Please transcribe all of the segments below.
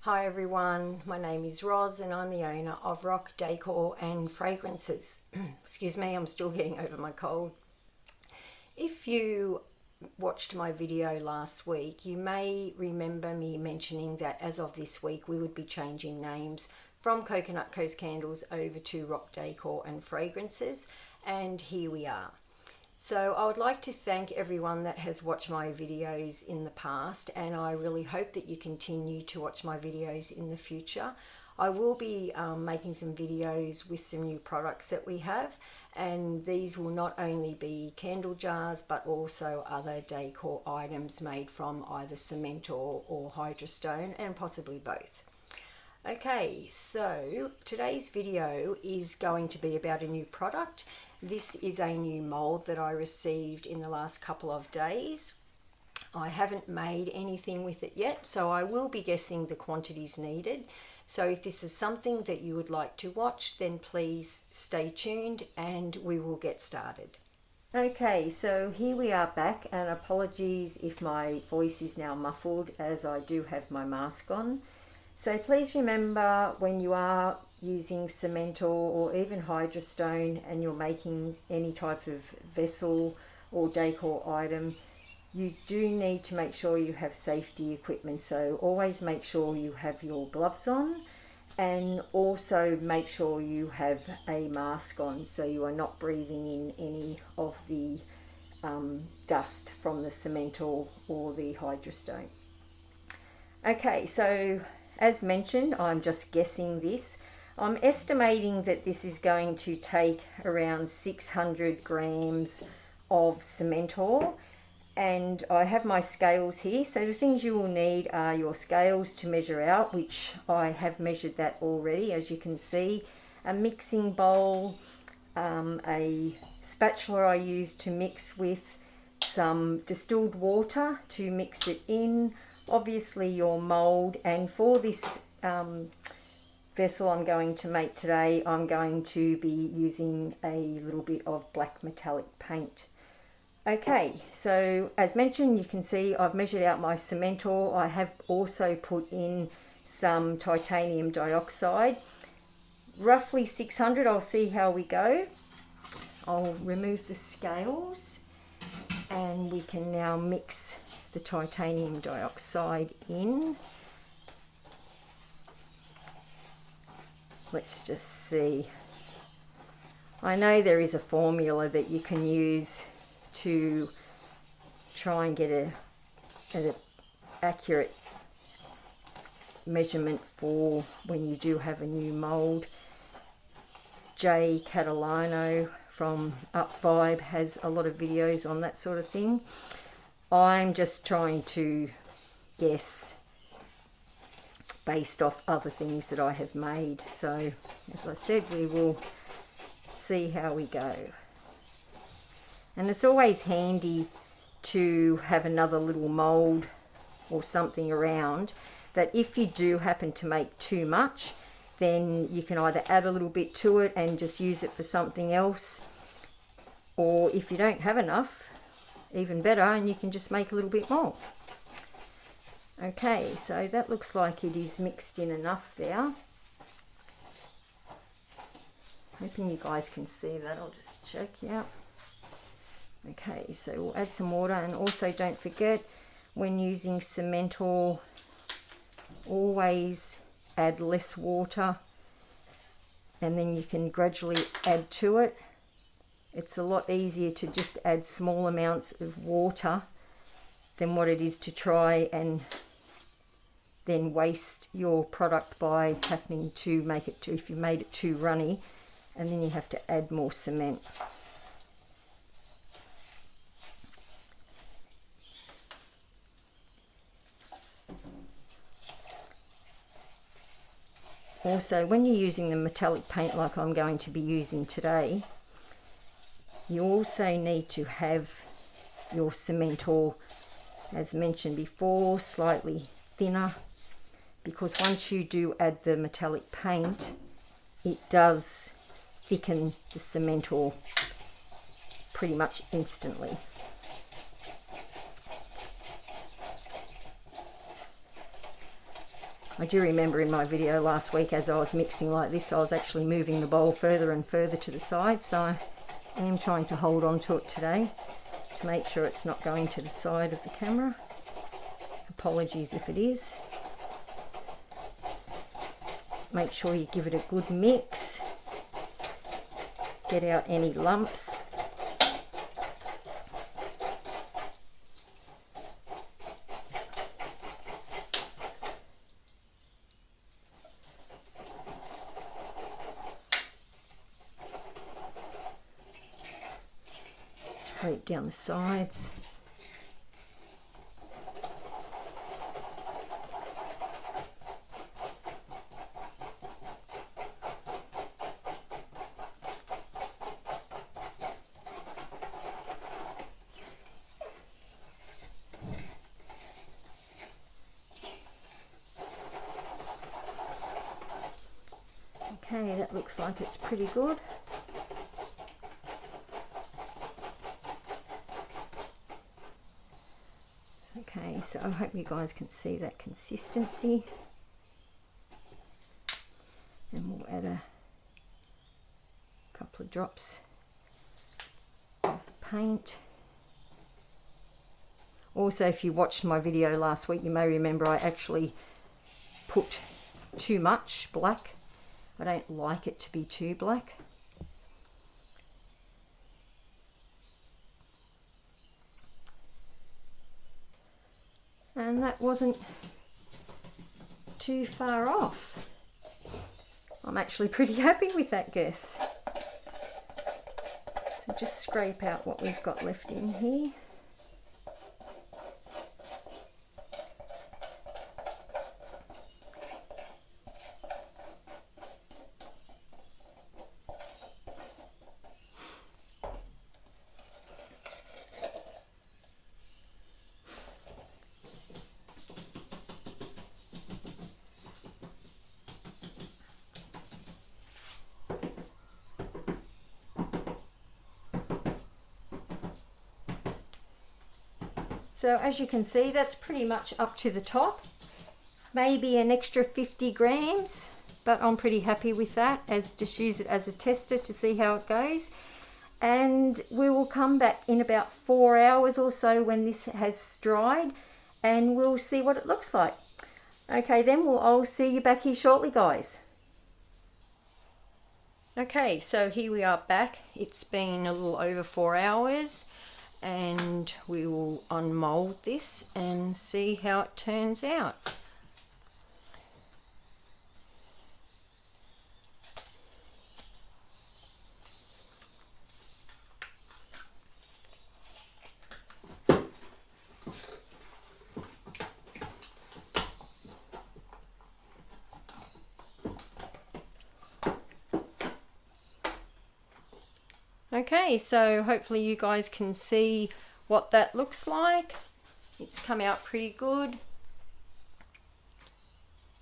Hi everyone, my name is Roz and I'm the owner of Rock Decor and Fragrances. Excuse me, I'm still getting over my cold. If you watched my video last week, you may remember me mentioning that as of this week we would be changing names from Coconut Coast Candles over to Rock Decor and Fragrances, and here we are. So I would like to thank everyone that has watched my videos in the past, and I really hope that you continue to watch my videos in the future. I will be making some videos with some new products that we have, and these will not only be candle jars but also other decor items made from either cement or hydrostone, and possibly both. Okay, so today's video is going to be about a new product. This is a new mold that I received in the last couple of days. I haven't made anything with it yet, so I will be guessing the quantities needed. So if this is something that you would like to watch, then please stay tuned and we will get started. Okay, so here we are back, and apologies if my voice is now muffled as I do have my mask on. So please remember, when you are using cement or even hydrostone and you're making any type of vessel or decor item, you do need to make sure you have safety equipment. So always make sure you have your gloves on, and also make sure you have a mask on so you are not breathing in any of the dust from the cement or the hydrostone. Okay, so as mentioned, I'm just guessing this. I'm estimating that this is going to take around 600 grams of cement ore, and I have my scales here. So the things you will need are your scales to measure out, which I have measured that already, as you can see, a mixing bowl, a spatula I use to mix with, some distilled water to mix it in, obviously your mold, and for this vessel I'm going to make today, I'm going to be using a little bit of black metallic paint. Okay, so as mentioned, you can see I've measured out my cement ore. I have also put in some titanium dioxide, roughly 600. I'll see how we go. I'll remove the scales and we can now mix the titanium dioxide in. Let's just see. I know there is a formula that you can use to try and get an accurate measurement for when you do have a new mold. Jay Catalano from Up Vibe has a lot of videos on that sort of thing. I'm just trying to guess based off other things that I have made. So as I said, we will see how we go. And it's always handy to have another little mold or something around, that if you do happen to make too much, then you can either add a little bit to it and just use it for something else, or if you don't have enough, even better, and you can just make a little bit more. Okay, so that looks like it is mixed in enough there. Hoping you guys can see that. I'll just check. Yeah. Okay, so we'll add some water, and also don't forget, when using cement ore, always add less water and then you can gradually add to it. It's a lot easier to just add small amounts of water than what it is to try and then waste your product by having to make it if you made it too runny, and then you have to add more cement. Also, when you're using the metallic paint like I'm going to be using today, you also need to have your cement ore, as mentioned before, slightly thinner, because once you do add the metallic paint, it does thicken the cement ore pretty much instantly. I do remember in my video last week, as I was mixing like this, I was actually moving the bowl further and further to the side, so I am trying to hold on to it today to make sure it's not going to the side of the camera. Apologies if it is. Make sure you give it a good mix, get out any lumps. Straight down the sides. Okay, that looks like it's pretty good. Okay, so I hope you guys can see that consistency. And we'll add a couple of drops of the paint. Also, if you watched my video last week, you may remember I actually put too much black. I don't like it to be too black. And that wasn't too far off. I'm actually pretty happy with that guess. So just scrape out what we've got left in here. So as you can see, that's pretty much up to the top. Maybe an extra 50 grams, but I'm pretty happy with that, as just use it as a tester to see how it goes. And we will come back in about 4 hours or so when this has dried, and we'll see what it looks like. Okay, then I'll see you back here shortly, guys. Okay, so here we are back. It's been a little over 4 hours. And we will unmold this and see how it turns out. Okay, so hopefully you guys can see what that looks like. It's come out pretty good.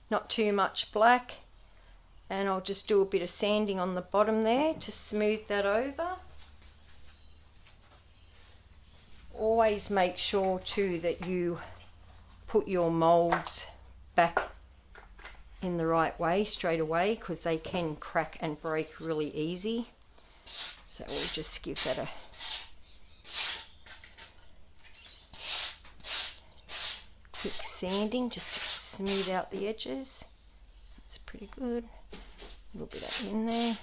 Not too much black. And I'll just do a bit of sanding on the bottom there to smooth that over. Always make sure too that you put your molds back in the right way straight away, because they can crack and break really easy. So we'll just give that a quick sanding just to smooth out the edges. That's pretty good. A little bit up in there.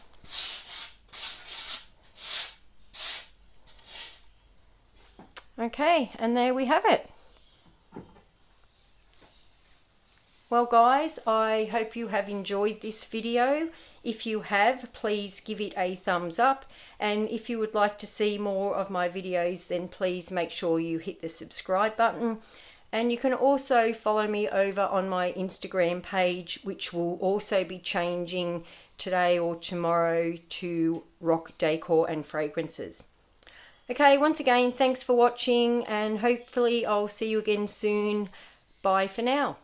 Okay, and there we have it. Well guys, I hope you have enjoyed this video. If you have, please give it a thumbs up, and if you would like to see more of my videos, then please make sure you hit the subscribe button. And you can also follow me over on my Instagram page, which will also be changing today or tomorrow to Rock Decor and Fragrances. Okay, once again, thanks for watching, and hopefully I'll see you again soon. Bye for now.